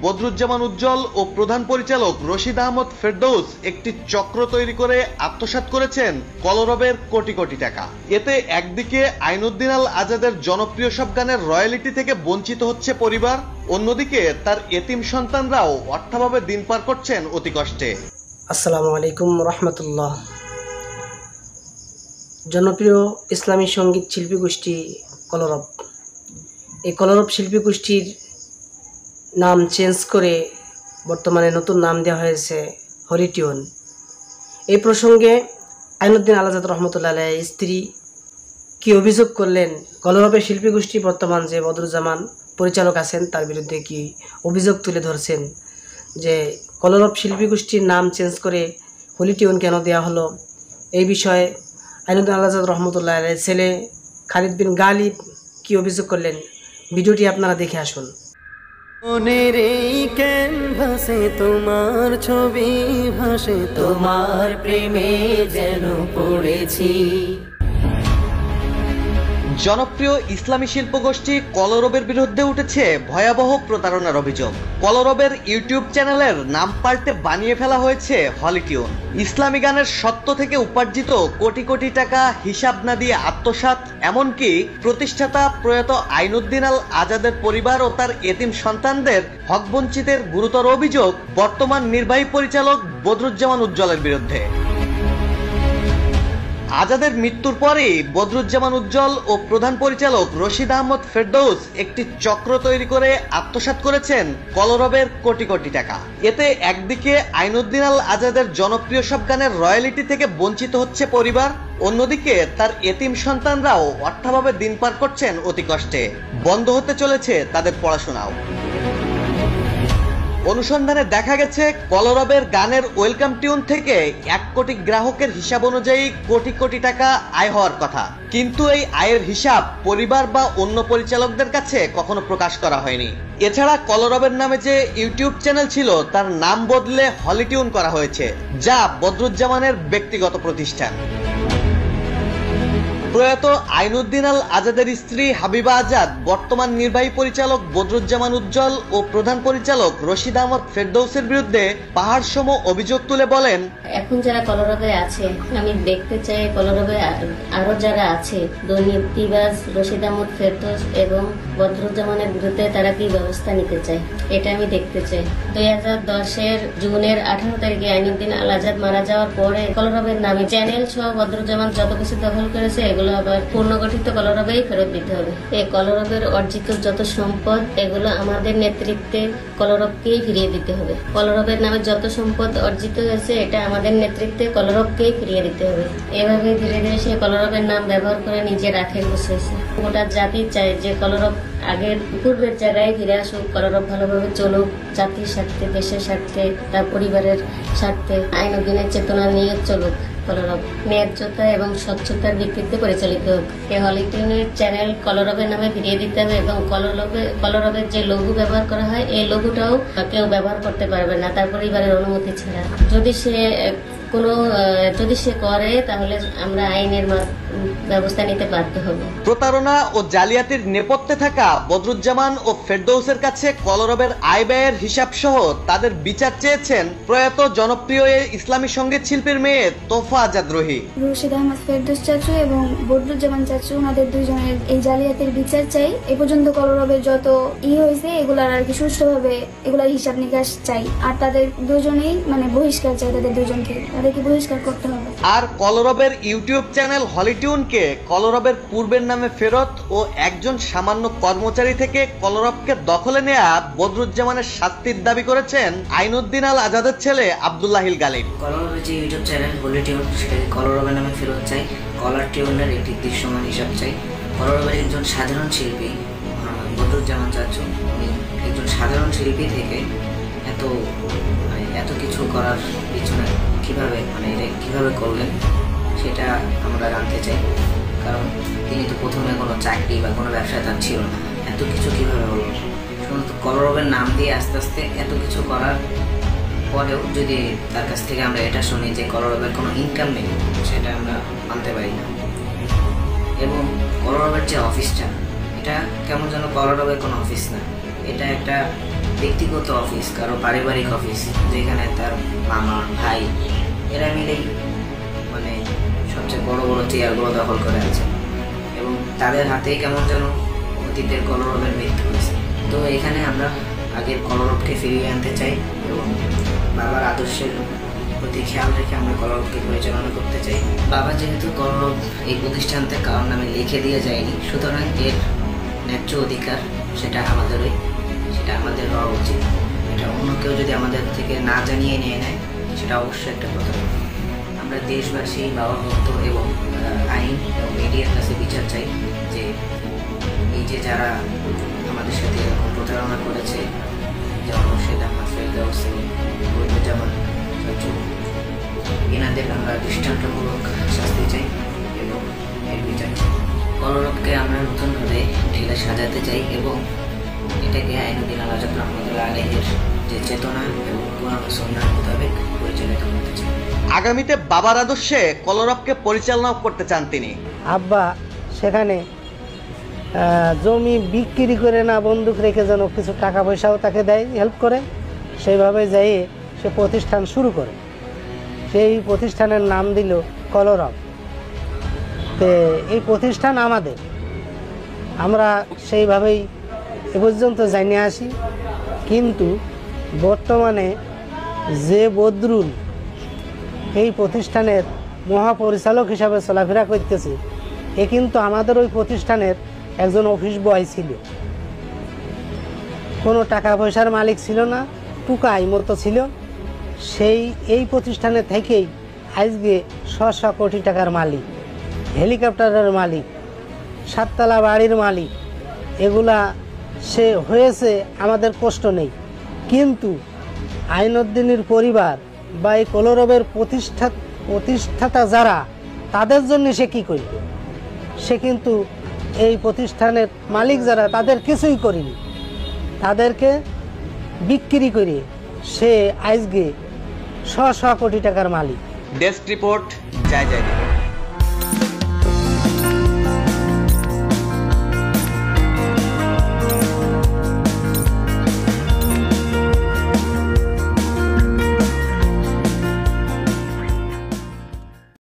বদরুজ্জামান উজ্জ্বল ও প্রধান পরিচালক রশিদ আহমদ ফেরদৌস একটি চক্র তৈরি করে আত্মসাৎ করেছেন কলরবের কোটি কোটি টাকা। এতে একদিকে আইনুদ্দিন আল আজাদের জনপ্রিয় সব গানের রয়্যালিটি থেকে বঞ্চিত হচ্ছে পরিবার, অন্যদিকে তার এতিম সন্তানরাও অর্থাভাবে দিন পার করছেন অতি কষ্টে। আসসালামু আলাইকুম রহমতুল্লাহ। জনপ্রিয় ইসলামী সঙ্গীত শিল্পী গোষ্ঠী কলরব, এই কলরব শিল্পী গোষ্ঠীর নাম চেঞ্জ করে বর্তমানে নতুন নাম দেওয়া হয়েছে হলিটিউন। এই প্রসঙ্গে আইনুদ্দিন আল আজাদ রহমতুল্লাহ আলাইহির স্ত্রী কি অভিযোগ করলেন, কলরবের শিল্পী গোষ্ঠী বর্তমান যে বদরুজ্জামান পরিচালক আছেন তার বিরুদ্ধে কি অভিযোগ তুলে ধরছেন, যে কলরব শিল্পী গোষ্ঠীর নাম চেঞ্জ করে হলিটিউন কেন দেওয়া হলো, এই বিষয়ে আইনুদ্দিন আল আজাদ রহমতুল্লাহ আলাইহির ছেলে খালিদ বিন গালিব কি অভিযোগ করলেন, ভিডিওটি আপনারা দেখে আসুন। মনের এই ক্যানভাসে তোমার ছবি ভাসে, তোমার প্রেমে যেন পড়েছি। জনপ্রিয় ইসলামী শিল্পগোষ্ঠী কলরবের বিরুদ্ধে উঠেছে ভয়াবহ প্রতারণার অভিযোগ। কলরবের ইউটিউব চ্যানেলের নাম পাল্টে বানিয়ে ফেলা হয়েছে হলিটিউন। ইসলামী গানের সত্য থেকে উপার্জিত কোটি কোটি টাকা হিসাব না দিয়ে আত্মসাৎ, এমনকি প্রতিষ্ঠাতা প্রয়াত আইনুদ্দিন আল আজাদের পরিবার ও তার এতিম সন্তানদের হক বঞ্চিতের গুরুতর অভিযোগ বর্তমান নির্বাহী পরিচালক বদরুজ্জামান উজ্জ্বলের বিরুদ্ধে। আজাদের মৃত্যুর পরেই বদরুজ্জামান উজ্জ্বল ও প্রধান পরিচালক রশিদ আহমদ ফেরদৌস একটি চক্র তৈরি করে আত্মসাৎ করেছেন কলরবের কোটি কোটি টাকা। এতে একদিকে আইনুদ্দিন আল আজাদের জনপ্রিয় সব গানের রয়্যালিটি থেকে বঞ্চিত হচ্ছে পরিবার, অন্যদিকে তার এতিম সন্তানরাও অর্থাভাবে দিন পার করছেন অতি কষ্টে। বন্ধ হতে চলেছে তাদের পড়াশোনাও। অনুসন্ধানে দেখা গেছে কলরবের গানের ওয়েলকাম টিউন থেকে 1 কোটি গ্রাহকের হিসাব অনুযায়ী কোটি কোটি টাকা আয় হওয়ার কথা, কিন্তু এই আয়ের হিসাব পরিবার বা অন্য পরিচালকদের কাছে কখনো প্রকাশ করা হয়নি। এছাড়া কলরবের নামে যে ইউটিউব চ্যানেল ছিল তার নাম বদলে হলিটিউন করা হয়েছে, যা বদরুজ্জামানের ব্যক্তিগত প্রতিষ্ঠান। প্রয়াত আইনুদ্দিন আল আজাদের স্ত্রী হাবিবা আজাদ বর্তমান নির্বাহী পরিচালক বদরুজ্জামান উজ্জ্বল ও প্রধান পরিচালক রশিদ আহমদ ফেরদৌসের বিরুদ্ধে পাহাড়সম অভিযোগ তুলে বলেন, এখন যারা কলরবে আছে আমি দেখতে চাই কলরবে আরো যারা আছে দুর্নীতিবাজ রশিদ আহমদ ফেরদৌস এবং বদরুজ্জামানের বিরুদ্ধে তারা কি ব্যবস্থা নিতে চায় এটা আমি দেখতে চাই। 2010 জুনের 18 তারিখে আইনুদ্দিন আল আজাদ মারা যাওয়ার পরে কলরবের নামে চ্যানেল সহ বদরুজ্জামান যত কিছু দখল করেছে এগুলো আবার পুনর্গঠিত কলরবেই ফেরত দিতে হবে। এই কলরবের অর্জিত যত সম্পদ এগুলো আমাদের নেতৃত্বে কলরবকেই ফিরিয়ে দিতে হবে। কলরবের নামে যত সম্পদ অর্জিত হয়েছে এটা আমাদের নেতৃত্বে কলরবকেই ফিরিয়ে দিতে হবে। এভাবে ধীরে ধীরে সেই কলরবের নাম ব্যবহার করে নিজের আখের বসেছে। গোটা জাতি চায় যে কলরব আগের পূর্বের জায়গায় ফিরে আসুক, কলরব ভালোভাবে চলুক, জাতির স্বার্থে, দেশের স্বার্থে, তার পরিবারের স্বার্থে আইনুদ্দিনের চেতনা নিয়ে চলুক। কলরব ন্যায্যতা এবং স্বচ্ছতার ভিত্তিতে পরিচালিত হোক। এই হলিটিউনের চ্যানেল কলরবের নামে ফিরিয়ে দিতে হবে এবং কলরবের যে লঘু ব্যবহার করা হয় এই লঘুটাও কেউ ব্যবহার করতে পারবে না তার পরিবারের অনুমতি ছাড়া। যদি সে করে তাহলে আমরা আইনের ব্যবস্থা নিতে বাধ্য হব। প্রতারণা ও জালিয়াতির নেপথ্যে থাকা বদরুজ্জামান ও ফেরদৌসের কাছে কলরবের আয় ব্যয়ের হিসাব সহ তাদের বিচার চেয়েছেন প্রয়াত জনপ্রিয় ইসলামী সঙ্গীত শিল্পীর মেয়ে তোফা আজাদ রুহি। রশিদ আহমদ ফেরদৌস চাচু এবং বদরুজ্জামান চাচু ওনাদের দুইজনের এই জালিয়াতির বিচার চাই। এ পর্যন্ত কলরবের যত হয়েছে এগুলার আর কি সুষ্ঠুভাবে এগুলার হিসাব নিকাশ চাই। আর তাদের দুজনেই বহিষ্কার চাই, তাদেরকে বহিষ্কার করতে হবে। আর কলরবের ইউটিউব চ্যানেল হলিটিউনকে কলরবের পূর্বের নামে ফেরত ও একজন সামান্য কর্মচারী থেকে কলরবকে দখলে নেয়া বদরুজ্জামানের শাস্তির দাবি করেছেন আইনুদ্দিন আল আজাদের ছেলে আব্দুল্লাহিল গালিব। কলরবের যে ইউটিউব চ্যানেল হলিটিউন সেটাকে কলরবের নামে ফেরত চাই, কলার টিউনের একটি দৃশ্যমান হিসাব চাই। কলরবের একজন সাধারণ শিল্পী বদরুজ্জামান চাচু একজন সাধারণ শিল্পী থেকে এত কিছু করার পিছনে কিভাবে করলেন সেটা আমরা জানতে চাই। কারণ তিনি তো প্রথমে কোনো চাকরি বা কোনো ব্যবসায় তার ছিল না, এত কিছু কিভাবে হলো? শুধু কলরবের নাম দিয়ে আস্তে আস্তে এত কিছু করার পরেও যদি তার কাছ থেকে আমরা এটা শুনি যে কলরবের কোনো ইনকাম নেই, সেটা আমরা মানতে পারি না। এবং কলরবের যে অফিসটা, এটা কেমন যেন কলরবের কোনো অফিস না, এটা একটা ব্যক্তিগত অফিস, কারো পারিবারিক অফিস, যেখানে তার মামা ভাই এরা মিলেই মানে সবচেয়ে বড় বড় চেয়ারগুলো দখল করে আছে এবং তাদের হাতেই কেমন যেন অতীতের কলরবের মৃত্যু হয়েছে। তো এখানে আমরা আগের কলরবকে ফিরিয়ে আনতে চাই এবং বাবার আদর্শের প্রতি খেয়াল রেখে আমরা কলরবকে পরিচালনা করতে চাই। বাবা যেহেতু কলরব এই প্রতিষ্ঠানতে কারোর নামে লিখে দিয়ে যায়নি, সুতরাং এর ন্যায্য অধিকার সেটা আমাদেরই, সেটা আমাদের হওয়া উচিত। এটা অন্য কেউ যদি আমাদের থেকে না জানিয়ে নিয়ে নেয় সেটা অবশ্যই একটা কথা। আমরা দেশবাসী, বাবা ভক্ত এবং আইন এবং মিডিয়ার কাছে বিচার চাই যে এই যে যারা আমাদের সাথে এরকম প্রতারণা করেছে, যেমন রশিদ আহমদ ফেরদৌস এবং বদরুজ্জামান চাচু, এনাদের আমরা দৃষ্টান্তমূলক শাস্তি চাই এবং এর বিচার চাই। কলরবকে আমরা নতুনভাবে ঢেলে সাজাতে চাই এবং এটাকে আইনুদ্দিন আল আজাদ রহমতুল্লাহ আলাইহির যে চেতনা এবং কোরআন ও সুন্নাহর মোতাবেক পরিচালিত করতে চাই। আগামীতে বাবার আদর্শে কলরবকে পরিচালনা করতে চান তিনি। আব্বা সেখানে জমি বিক্রি করে না বন্দুক রেখে যেন কিছু টাকা পয়সাও তাকে দেয়, হেল্প করে, সেইভাবে যাই সে প্রতিষ্ঠান শুরু করে। সেই প্রতিষ্ঠানের নাম দিল কলরব। তো এই প্রতিষ্ঠান আমাদের, আমরা সেইভাবেই এ পর্যন্ত জানিয়ে আসি। কিন্তু বর্তমানে যে বদরুল এই প্রতিষ্ঠানের মহাপরিচালক হিসাবে চলাফেরা করতেছে, এ কিন্তু আমাদের ওই প্রতিষ্ঠানের একজন অফিস বয় ছিল। কোনো টাকা পয়সার মালিক ছিল না, টুকাই মতো ছিল। এই প্রতিষ্ঠানে থেকেই আজকে 600 কোটি টাকার মালিক, হেলিকপ্টারের মালিক, 7 তলা বাড়ির মালিক, এগুলা সে হয়েছে। আমাদের কষ্ট নেই, কিন্তু আইনুদ্দিনের পরিবার বা এই কলরবের প্রতিষ্ঠাতা যারা, তাদের জন্য সে কী করবে? সে কিন্তু এই প্রতিষ্ঠানের মালিক যারা, তাদের কিছুই করেনি। তাদেরকে বিক্রি করে সে আজকে 600 কোটি টাকার মালিক। ডেস্ক রিপোর্ট, জয় জয়।